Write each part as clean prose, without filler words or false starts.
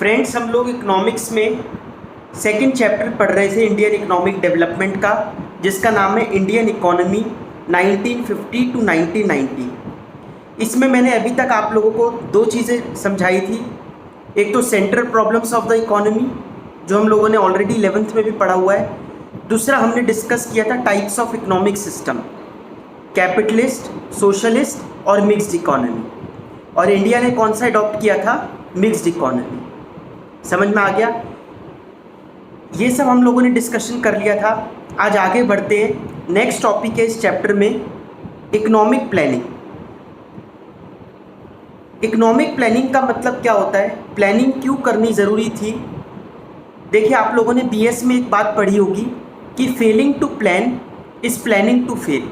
Friends, हम लोग economics में सेकंड चैप्टर पढ़ रहे थे इंडियन इकोनॉमिक डेवलपमेंट का, जिसका नाम है इंडियन इकोनॉमी 1950 टू 1990। इसमें मैंने अभी तक आप लोगों को दो चीज़ें समझाई थी। एक तो central problems of the economy, जो हम लोगों ने ऑलरेडी 11th में भी पढ़ा हुआ है। दूसरा हमने डिस्कस किया था types of economic system, capitalist, socialist और मिक्स्ड इकोनॉमी। और इंडिया ने कौन सा अडॉप्ट किया था? Mixed economy. समझ में आ गया? ये सब हम लोगों ने डिस्कशन कर लिया था। आज आगे बढ़ते हैं। नेक्स्ट टॉपिक है इस चैप्टर में इकोनॉमिक प्लानिंग। इकोनॉमिक प्लानिंग का मतलब क्या होता है, प्लानिंग क्यों करनी ज़रूरी थी? देखिए, आप लोगों ने बीएस में एक बात पढ़ी होगी कि failing to plan is planning to fail.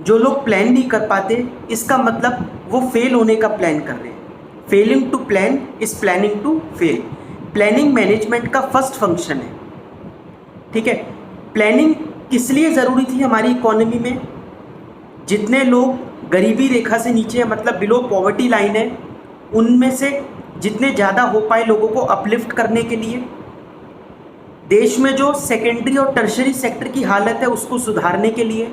जो लोग प्लान नहीं कर पाते, इसका मतलब वो फेल होने का प्लान कर रहे हैं। Failing to plan is planning to fail. Planning management का फर्स्ट फंक्शन है। ठीक है, प्लानिंग किस लिए ज़रूरी थी हमारी इकोनॉमी में? जितने लोग गरीबी रेखा से नीचे है, मतलब बिलो पॉवर्टी लाइन है, उनमें से जितने ज़्यादा हो पाए लोगों को अपलिफ्ट करने के लिए, देश में जो सेकेंडरी और टर्शरी सेक्टर की हालत है उसको सुधारने के लिए,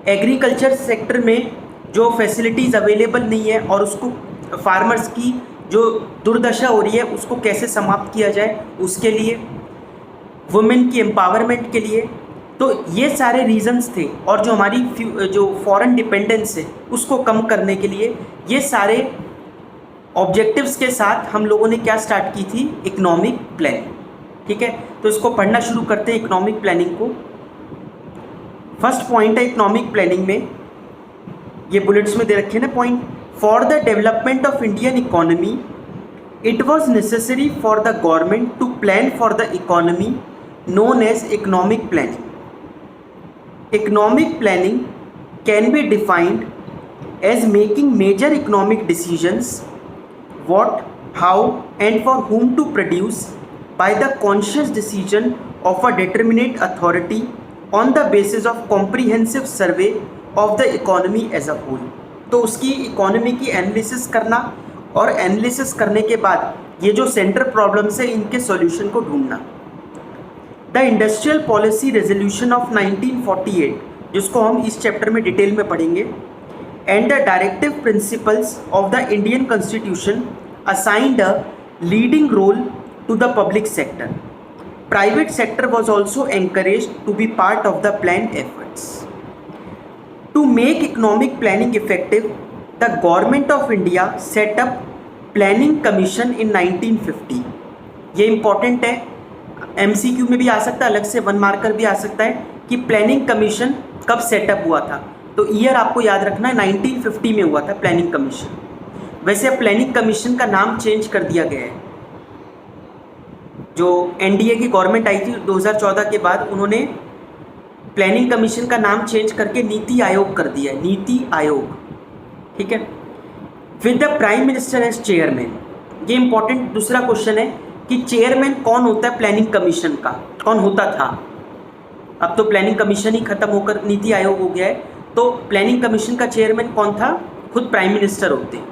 एग्रीकल्चर सेक्टर में जो फैसिलिटीज़ अवेलेबल नहीं है और उसको फार्मर्स की जो दुर्दशा हो रही है उसको कैसे समाप्त किया जाए, उसके लिए, वुमेन की एम्पावरमेंट के लिए। तो ये सारे रीजंस थे। और जो हमारी जो फॉरेन डिपेंडेंस है उसको कम करने के लिए, ये सारे ऑब्जेक्टिव्स के साथ हम लोगों ने क्या स्टार्ट की थी? Economic plan. ठीक है, तो इसको पढ़ना शुरू करते हैं इकोनॉमिक प्लानिंग को। फर्स्ट पॉइंट है इकोनॉमिक प्लानिंग में, ये बुलेट्स में दे रखे हैं ना point. For the development of Indian economy it was necessary for the government to plan for the economy known as economic planning. Economic planning can be defined as making major economic decisions, what, how and for whom to produce by the conscious decision of a determinate authority on the basis of comprehensive survey of the economy as a whole. तो उसकी economy की analysis करना और analysis करने के बाद ये जो सेंट्रल प्रॉब्लम्स है इनके सॉल्यूशन को ढूंढना। The industrial policy resolution of 1948, जिसको हम इस चैप्टर में डिटेल में पढ़ेंगे, and the directive principles of the Indian constitution assigned a leading role to the public sector. Private sector was also encouraged to be part of the plan efforts. To make economic planning effective, the government of India set up planning commission in 1950. ये important है, MCQ में भी आ सकता है, अलग से 1 marker भी आ सकता है कि प्लानिंग कमीशन कब सेटअप हुआ था। तो ईयर आपको याद रखना है, 1950 में हुआ था प्लानिंग कमीशन। वैसे अब प्लानिंग कमीशन का नाम चेंज कर दिया गया है। जो एनडीए की गवर्नमेंट आई थी 2014 के बाद, उन्होंने प्लानिंग कमीशन का नाम चेंज करके नीति आयोग कर दिया है, नीति आयोग। ठीक है, with the prime minister as chairman. ये इंपॉर्टेंट दूसरा क्वेश्चन है कि चेयरमैन कौन होता है प्लानिंग कमीशन का, कौन होता था? अब तो प्लानिंग कमीशन ही खत्म होकर नीति आयोग हो गया है। तो प्लानिंग कमीशन का चेयरमैन कौन था? खुद प्राइम मिनिस्टर होते हैं।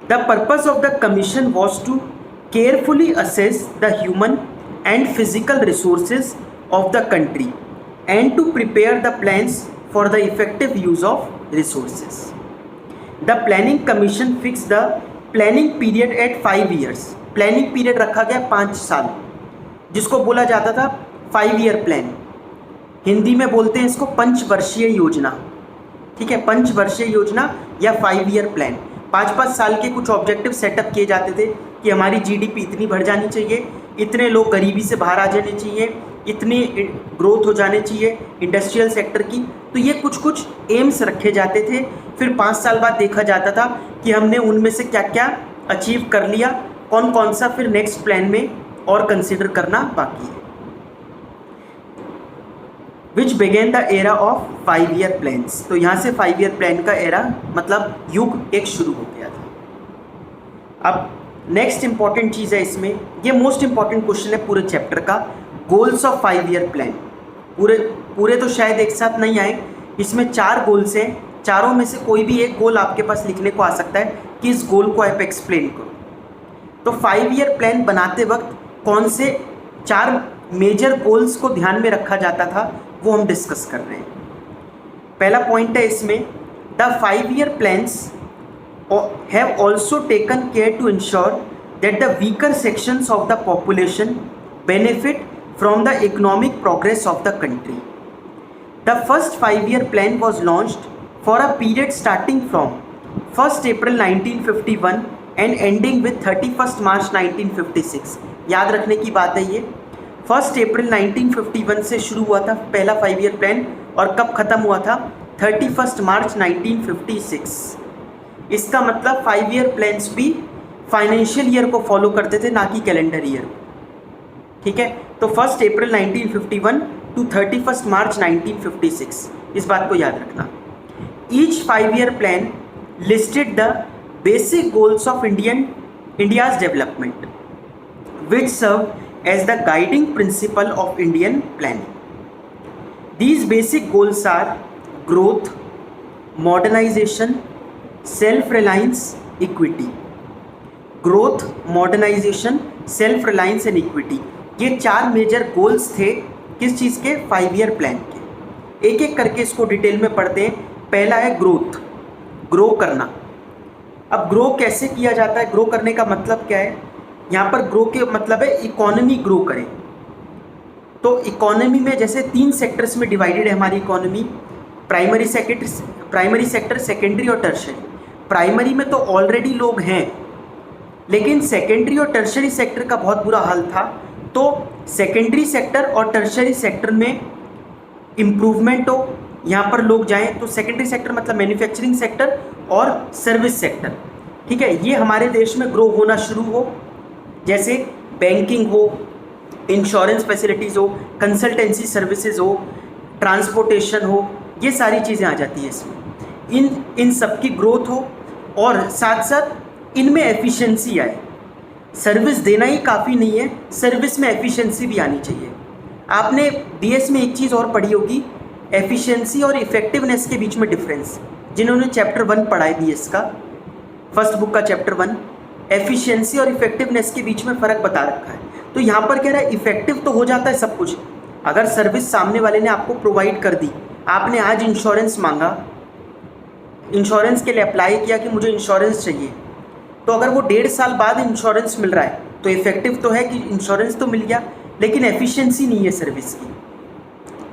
The purpose of the commission was to carefully assess the human and physical resources of the country and to prepare the plans for the effective use of resources. The planning commission fix the planning period at 5 years. Planning period रखा गया 5 साल, जिसको बोला जाता था 5 year plan. Hindi में बोलते हैं इसको पंचवर्षीय योजना। ठीक है, पंचवर्षीय योजना या 5 year प्लान। 5-5 साल के कुछ ऑब्जेक्टिव सेटअप किए जाते थे कि हमारी जीडीपी इतनी बढ़ जानी चाहिए, इतने लोग गरीबी से बाहर आ जाने चाहिए, इतनी ग्रोथ हो जाने चाहिए इंडस्ट्रियल सेक्टर की। तो ये कुछ एम्स रखे जाते थे। फिर 5 साल बाद देखा जाता था कि हमने उनमें से क्या क्या अचीव कर लिया, कौन कौन सा फिर नेक्स्ट प्लान में और कंसिडर करना बाकी है। विच begin the era of 5 year plans. तो यहाँ से 5 year प्लान का एरा मतलब युग एक शुरू हो गया था। अब नेक्स्ट इंपॉर्टेंट चीज़ है इसमें, ये मोस्ट इंपॉर्टेंट क्वेश्चन है पूरे चैप्टर का, गोल्स ऑफ 5 year प्लान। पूरे तो शायद एक साथ नहीं आए, इसमें 4 गोल्स हैं। चारों में से कोई भी एक गोल आपके पास लिखने को आ सकता है कि इस गोल को आप एक्सप्लेन करो। तो 5 ईयर प्लान बनाते वक्त कौन से 4 मेजर गोल्स को ध्यान में रखा जाता था वो हम डिस्कस कर रहे हैं। पहला पॉइंट है इसमें, the 5 year plans have also taken care to ensure that the weaker sections of the population benefit from the economic progress of the country. The first 5 year plan was launched for a period starting from 1 April 1951 and ending with 31 March 1956। याद रखने की बात है, ये 1 April 1951 से शुरू हुआ था पहला 5 ईयर प्लान और कब ख़त्म हुआ था, 31 मार्च 1956। इसका मतलब 5 ईयर प्लान्स भी फाइनेंशियल ईयर को फॉलो करते थे, ना कि कैलेंडर ईयर। ठीक है, तो 1 अप्रैल 1951 टू 31 मार्च 1956, इस बात को याद रखना। Each 5 year plan listed the basic goals of India's development, which serve as the guiding principle of Indian planning. These basic goals are growth, modernization, self-reliance, equity. Growth, modernization, self-reliance and equity, ये 4 major goals थे किस चीज़ के, 5 year plan के। एक एक करके इसको detail में पढ़ते हैं। पहला है ग्रोथ, ग्रो करना। अब ग्रो कैसे किया जाता है, ग्रो करने का मतलब क्या है, यहाँ पर ग्रो के मतलब है इकोनॉमी ग्रो करें। तो इकोनॉमी में जैसे 3 सेक्टर्स में डिवाइडेड है हमारी इकोनॉमी, प्राइमरी सेक्टर, सेकेंडरी और टर्शरी। प्राइमरी में तो ऑलरेडी लोग हैं, लेकिन सेकेंडरी और टर्शरी सेक्टर का बहुत बुरा हाल था। तो सेकेंडरी सेक्टर और टर्शरी सेक्टर में इम्प्रूवमेंट हो, यहाँ पर लोग जाएं। तो सेकेंडरी सेक्टर मतलब मैन्युफैक्चरिंग सेक्टर और सर्विस सेक्टर, ठीक है, ये हमारे देश में ग्रो होना शुरू हो। जैसे बैंकिंग हो, इंश्योरेंस फैसिलिटीज़ हो, कंसल्टेंसी सर्विसेज हो, ट्रांसपोर्टेशन हो, ये सारी चीज़ें आ जाती हैं इसमें। इन सब की ग्रोथ हो और साथ साथ इनमें एफिशिएंसी आए। सर्विस देना ही काफ़ी नहीं है, सर्विस में एफिशिएंसी भी आनी चाहिए। आपने बीएस में एक चीज़ और पढ़ी होगी, एफिशिएंसी और इफेक्टिवनेस के बीच में डिफरेंस। जिन्होंने चैप्टर 1 पढ़ा है बीएस का, फर्स्ट बुक का चैप्टर 1, एफिशिएंसी और इफेक्टिवनेस के बीच में फ़र्क बता रखा है। तो यहाँ पर कह रहा है इफेक्टिव तो हो जाता है सब कुछ, अगर सर्विस सामने वाले ने आपको प्रोवाइड कर दी। आपने आज इंश्योरेंस मांगा, इंश्योरेंस के लिए अप्लाई किया कि मुझे इंश्योरेंस चाहिए, तो अगर वो 1.5 साल बाद इंश्योरेंस मिल रहा है तो इफेक्टिव तो है कि इंश्योरेंस तो मिल गया, लेकिन एफिशिएंसी नहीं है सर्विस की।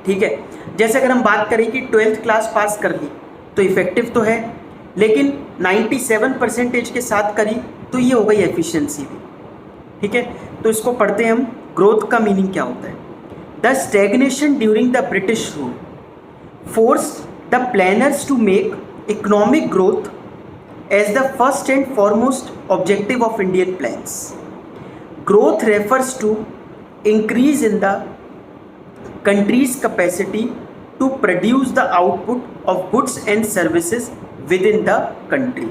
ठीक है, जैसे अगर हम बात करें कि 12th क्लास पास कर ली तो इफेक्टिव तो है, लेकिन 97% के साथ करी तो ये हो गई एफिशिएंसी भी। ठीक है, तो इसको पढ़ते हैं हम। ग्रोथ का मीनिंग क्या होता है? The stagnation during the British rule forced the planners to make economic growth as the first and foremost objective of Indian plans. Growth refers to increase in the country's capacity to produce the output of goods and services within the country.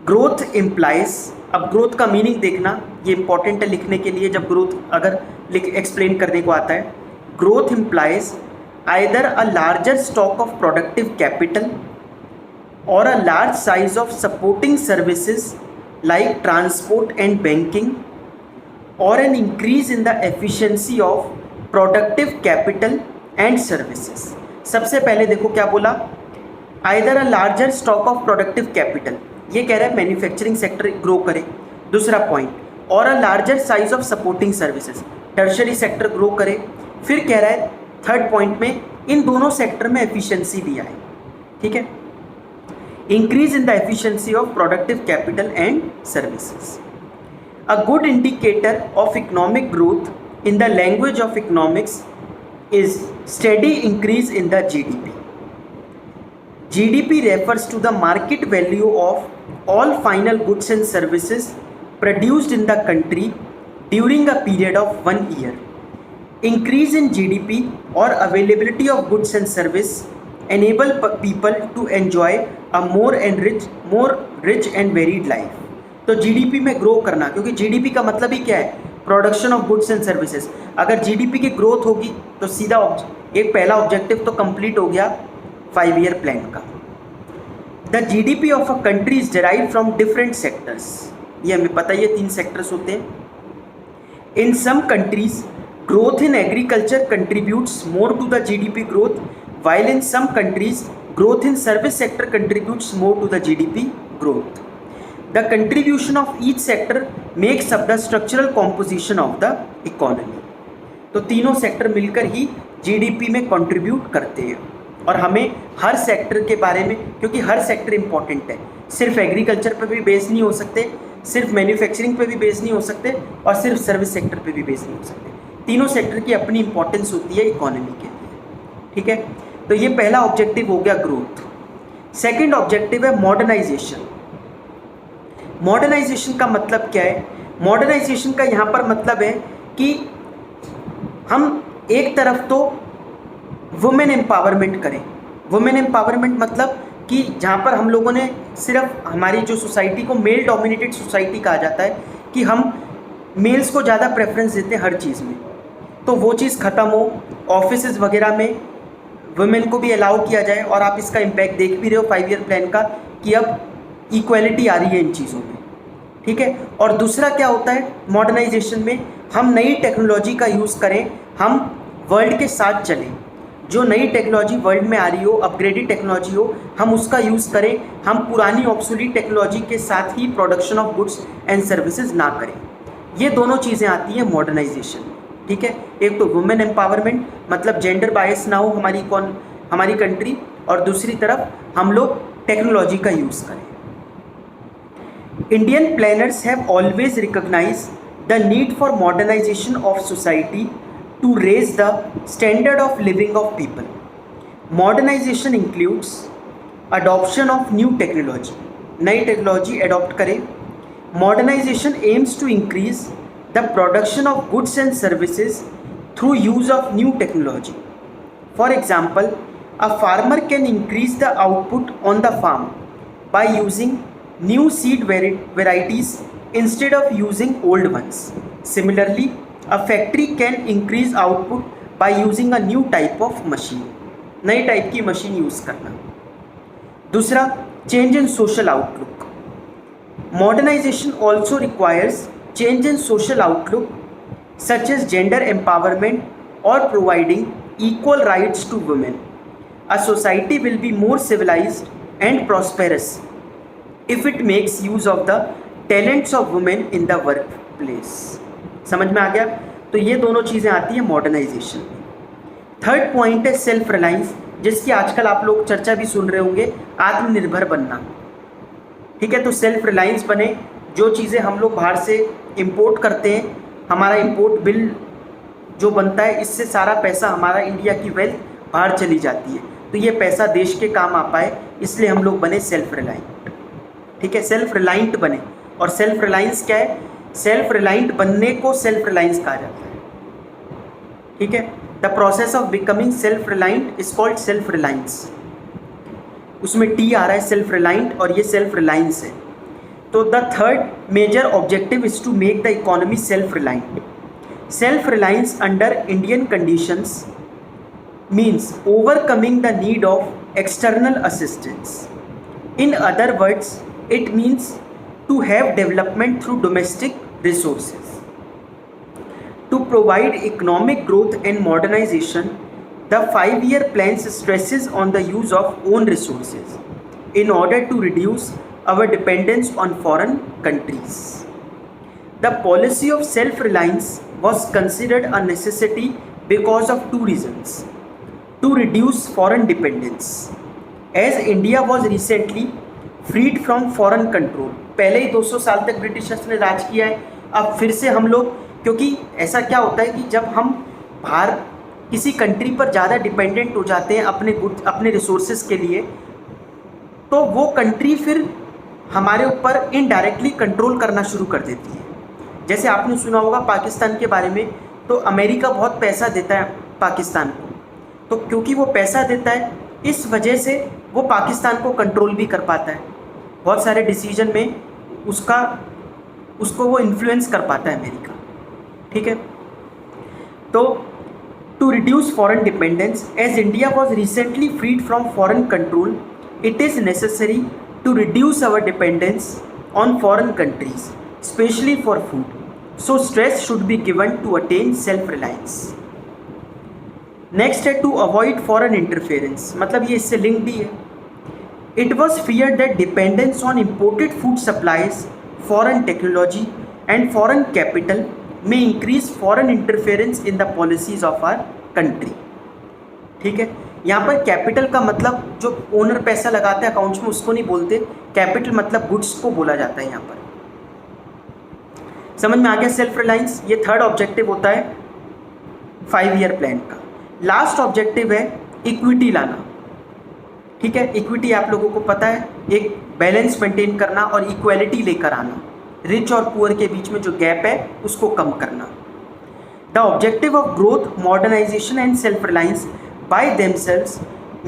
Growth implies, अब growth का meaning देखना, ये important है लिखने के लिए जब growth अगर एक्सप्लेन करने को आता है। Growth implies either a larger stock of productive capital or a large size of supporting services like transport and banking or an increase in the efficiency of productive capital and services. सबसे पहले देखो क्या बोला, either a larger stock of productive capital, ये कह रहा है manufacturing sector grow करे। दूसरा पॉइंट, और a larger size of supporting services, tertiary sector grow करे। फिर कह रहा है थर्ड पॉइंट में इन दोनों सेक्टर में एफिशिएंसी भी आए। ठीक है, increase in the efficiency of productive capital and services. A good indicator of economic growth in the language of economics is steady increase in the GDP. GDP refers to the market value of all final goods and services produced in the country during a period of 1 year. Increase in GDP or availability of goods and service enable people to enjoy a more rich and varied life. तो GDP में grow करना, क्योंकि GDP का मतलब ही क्या है, production of goods and services. अगर GDP की ग्रोथ होगी तो सीधा एक पहला ऑब्जेक्टिव तो कंप्लीट हो गया 5 ईयर प्लान का। The GDP of a country is derived from different sectors. ये हमें पता ही है 3 सेक्टर्स होते हैं. In some countries, growth in agriculture contributes more to the GDP growth, while in some countries, growth in service sector contributes more to the GDP growth. The contribution of each sector makes up the structural composition of the economy. तो तीनों sector मिलकर ही GDP में contribute करते हैं. और हमें हर sector के बारे में, क्योंकि हर सेक्टर इंपॉर्टेंट है, सिर्फ एग्रीकल्चर पर भी बेस नहीं हो सकते, सिर्फ मैन्युफैक्चरिंग पे भी बेस नहीं हो सकते, और सिर्फ सर्विस सेक्टर पे भी बेस नहीं हो सकते. तीनों सेक्टर की अपनी इंपॉर्टेंस होती है इकोनॉमी के लिए. ठीक है, तो ये पहला ऑब्जेक्टिव हो गया ग्रोथ. सेकंड ऑब्जेक्टिव है मॉडर्नाइजेशन. मॉडर्नाइजेशन का मतलब क्या है? मॉडर्नाइजेशन का यहाँ पर मतलब है कि हम एक तरफ तो वुमेन एम्पावरमेंट करें. वुमेन एम्पावरमेंट मतलब कि जहाँ पर हम लोगों ने सिर्फ हमारी जो सोसाइटी को मेल डोमिनेटेड सोसाइटी कहा जाता है कि हम मेल्स को ज़्यादा प्रेफरेंस देते हैं हर चीज़ में, तो वो चीज़ ख़त्म हो. ऑफिसेज वगैरह में वुमेन को भी अलाउ किया जाए. और आप इसका इम्पैक्ट देख भी रहे हो 5 ईयर प्लान का कि अब इक्वालिटी आ रही है इन चीज़ों में. ठीक है. और दूसरा क्या होता है मॉडर्नाइजेशन में? हम नई टेक्नोलॉजी का यूज़ करें, हम वर्ल्ड के साथ चलें. जो नई टेक्नोलॉजी वर्ल्ड में आ रही हो, अपग्रेडेड टेक्नोलॉजी हो, हम उसका यूज़ करें. हम पुरानी ऑब्सोलीट टेक्नोलॉजी के साथ ही production of goods and services ना करें. ये दोनों चीज़ें आती हैं मॉडर्नाइजेशन. ठीक है. एक तो वुमेन एम्पावरमेंट मतलब जेंडर बायस ना हो हमारी कंट्री, और दूसरी तरफ हम लोग टेक्नोलॉजी का यूज़ करें. Indian planners have always recognize the need for modernization of society to raise the standard of living of people. Modernization includes adoption of new technology. नई टेक्नोलॉजी अडॉप्ट करें. Modernization aims to increase the production of goods and services through use of new technology. For example, a farmer can increase the output on the farm by using new seed varieties instead of using old ones. Similarly, a factory can increase output by using a new type of machine. नई type की machine use करना. दूसरा, change in social outlook. Modernization also requires change in social outlook such as gender empowerment or providing equal rights to women. A society will be more civilized and prosperous if it makes use of the talents of women in the workplace. समझ में आ गया? तो ये दोनों चीज़ें आती हैं modernisation में. थर्ड पॉइंट है सेल्फ रिलायंस, जिसकी आजकल आप लोग चर्चा भी सुन रहे होंगे, आत्मनिर्भर बनना. ठीक है. तो सेल्फ रिलायंस बने. जो चीज़ें हम लोग बाहर से इंपोर्ट करते हैं, हमारा इंपोर्ट बिल जो बनता है, इससे सारा पैसा हमारा इंडिया की वेल्थ बाहर चली जाती है. तो ये पैसा देश के काम आ पाए, इसलिए हम लोग बने सेल्फ रिलायंट. ठीक है. सेल्फ रिलायंट बने. और सेल्फ रिलायंस क्या है? सेल्फ रिलायंट बनने को सेल्फ रिलायंस कहा जाता है. ठीक है. The process of becoming self reliant is called self reliance. उसमें टी आ रहा है सेल्फ रिलायंट, और ये सेल्फ रिलायंस है. तो the third major objective is to make the economy self reliant. Self reliance under Indian conditions means overcoming the need of external assistance. In other words, it means to have development through domestic resources. To provide economic growth and modernization, the 5-year plan stresses on the use of own resources in order to reduce our dependence on foreign countries. The policy of self-reliance was considered a necessity because of 2 reasons. To reduce foreign dependence, as India was recently freed from foreign control. पहले ही 200 साल तक Britishers ने राज किया है. अब फिर से हम लोग, क्योंकि ऐसा क्या होता है कि जब हम बाहर किसी कंट्री पर ज़्यादा डिपेंडेंट हो जाते हैं अपने रिसोर्सेज के लिए, तो वो कंट्री फिर हमारे ऊपर इनडायरेक्टली कंट्रोल करना शुरू कर देती है. जैसे आपने सुना होगा पाकिस्तान के बारे में, तो अमेरिका बहुत पैसा देता है पाकिस्तान को. तो क्योंकि वो पैसा देता है, इस वजह से वो पाकिस्तान को कंट्रोल भी कर पाता है. बहुत सारे डिसीजन में उसको वो इन्फ्लुएंस कर पाता है अमेरिका. ठीक है. तो to reduce foreign dependence, as India was recently freed from foreign control, it is necessary to reduce our dependence on foreign countries especially for food. So stress should be given to attain self-reliance. Next है to avoid foreign interference, मतलब ये इससे linked ही है. It was feared that dependence on imported food supplies, foreign technology and foreign capital may increase foreign interference in the policies of our country. ठीक है, यहाँ पर capital का मतलब जो ओनर पैसा लगाता है अकाउंट्स में उसको नहीं बोलते, कैपिटल मतलब गुड्स को बोला जाता है यहाँ पर. समझ में आ गया सेल्फ रिलायंस. ये थर्ड ऑब्जेक्टिव होता है 5 ईयर प्लान का. लास्ट ऑब्जेक्टिव है इक्विटी लाना. ठीक है, इक्विटी आप लोगों को पता है, एक बैलेंस मेंटेन करना और इक्वालिटी लेकर आना, रिच और पुअर के बीच में जो गैप है उसको कम करना. The objective of growth, modernization and self reliance by themselves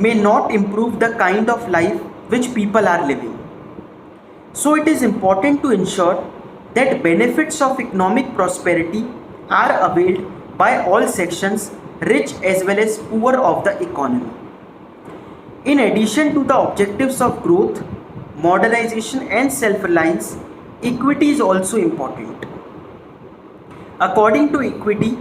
may not improve the kind of life which people are living. So it is important to ensure that benefits of economic prosperity are availed by all sections, rich as well as poor of the economy. In addition to the objectives of growth, modernization and self-reliance, equity is also important. According to equity,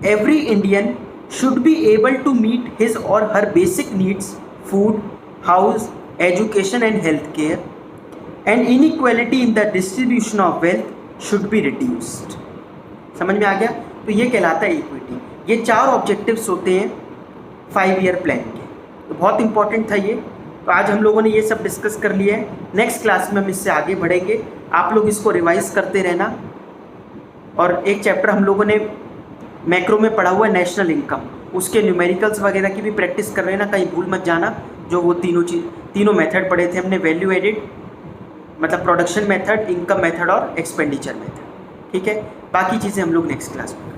every Indian should be able to meet his or her basic needs, food, house, education and healthcare, and inequality in the distribution of wealth should be reduced. समझ में आ गया. तो ये कहलाता है equity. ये 4 objectives होते हैं 5 ईयर प्लान के. तो बहुत इंपॉर्टेंट था ये. तो आज हम लोगों ने ये सब डिस्कस कर लिया है. नेक्स्ट क्लास में हम इससे आगे बढ़ेंगे. आप लोग इसको रिवाइज करते रहना. और एक चैप्टर हम लोगों ने मैक्रो में पढ़ा हुआ है नेशनल इनकम, उसके न्यूमेरिकल्स वगैरह की भी प्रैक्टिस कर लेना, कहीं भूल मत जाना. जो वो तीनों मेथड पढ़े थे हमने, वैल्यू एडिड मतलब प्रोडक्शन मेथड, इनकम मेथड और एक्सपेंडिचर मेथड. ठीक है, बाकी चीज़ें हम लोग नेक्स्ट क्लास में